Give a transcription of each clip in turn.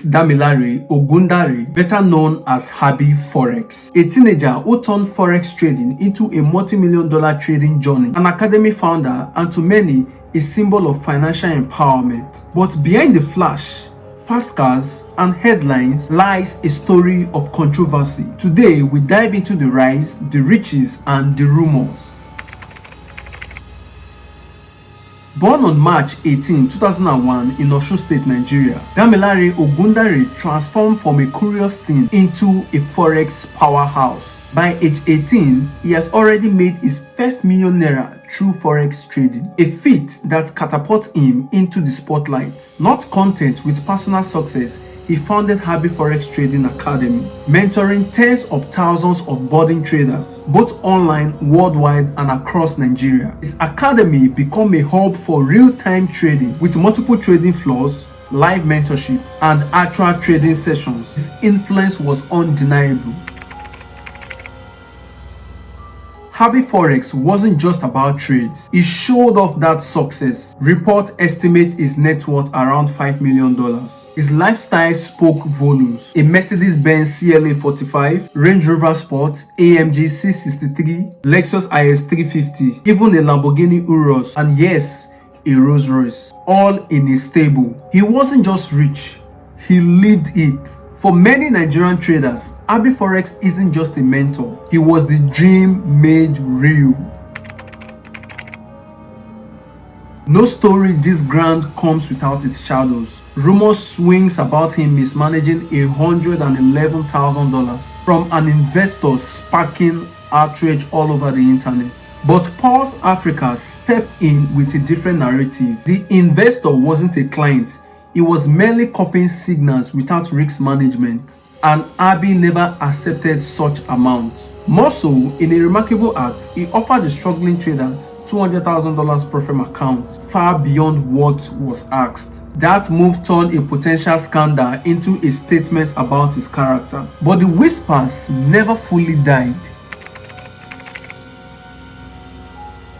Damilare Ogundare, better known as Habby Forex, a teenager who turned forex trading into a multi-million-dollar trading journey, an academy founder, and to many, a symbol of financial empowerment. But behind the flash, fast cars, and headlines lies a story of controversy. Today, we dive into the rise, the riches, and the rumors. Born on March 18, 2001 in Osun State, Nigeria, Damilare Ogundare transformed from a curious teen into a forex powerhouse. By age 18, he has already made his first million naira through forex trading, a feat that catapulted him into the spotlight. Not content with personal success, he founded Habby Forex Trading Academy, mentoring tens of thousands of budding traders, both online, worldwide, and across Nigeria. His academy became a hub for real-time trading with multiple trading floors, live mentorship, and actual trading sessions. His influence was undeniable. Habby Forex wasn't just about trades. He showed off that success. Reports estimate his net worth around $5 million. His lifestyle spoke volumes. A Mercedes-Benz CLA 45, Range Rover Sport, AMG C63, Lexus IS 350, even a Lamborghini Urus, and yes, a Rolls Royce, all in his stable. He wasn't just rich, he lived it. For many Nigerian traders, Habby Forex isn't just a mentor, he was the dream made real. No story this grand comes without its shadows. Rumors swings about him mismanaging $111,000 from an investor, sparking outrage all over the internet. But Pulse Africa stepped in with a different narrative. The investor wasn't a client, he was merely copying signals without risk management, and Habby never accepted such amounts. More so, in a remarkable act, he offered the struggling trader $200,000 profit account, far beyond what was asked. That move turned a potential scandal into a statement about his character. But the whispers never fully died.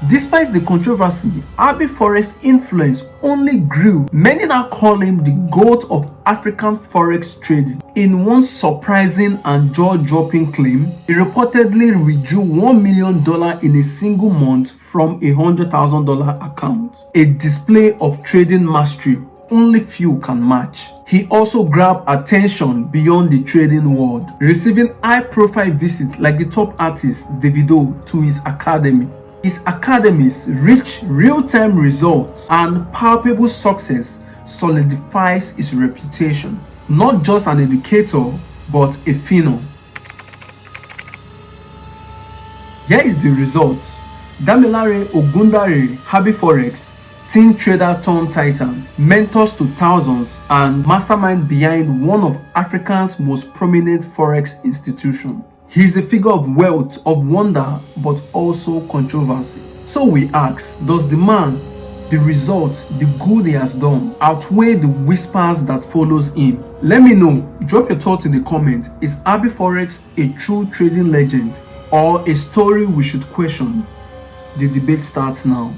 Despite the controversy, Habby Forex's influence only grew. Many now call him the GOAT of African forex trading. In one surprising and jaw-dropping claim, he reportedly withdrew $1 million in a single month from a $100,000 account, a display of trading mastery only few can match. He also grabbed attention beyond the trading world, receiving high-profile visits like the top artist Davido to his academy. His academies reach real-time results, and palpable success solidifies his reputation, not just an educator, but a phenom. Here is the result. Damilare Ogundare, Habby Forex, teen trader turned titan, mentors to thousands, and mastermind behind one of Africa's most prominent forex institutions. He is a figure of wealth, of wonder, but also controversy. So we ask, does the man, the results, the good he has done, outweigh the whispers that follows him? Let me know. Drop your thoughts in the comments. Is Habby Forex a true trading legend or a story we should question? The debate starts now.